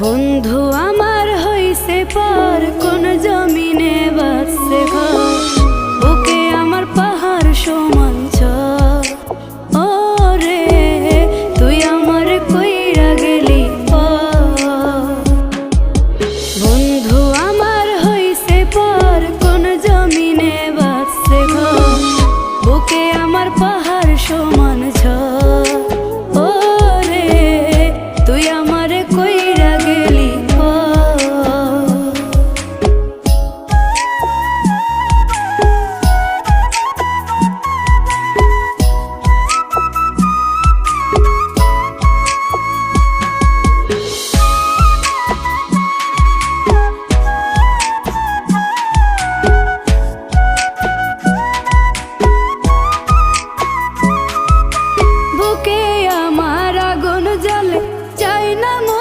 বন্ধু আমার হইছে পার কোন জমিনে বাসছে ঘর, বুকে আমার পাহাড় সমান ঝড়। ও রে তুই আমার কইরা গেলি পর। বন্ধু আমার হইছে পার কোন জমিনে বাসছে ঘর, বুকে আমার পাহাড় সমান ঝড়। ও রে তুই আমার কই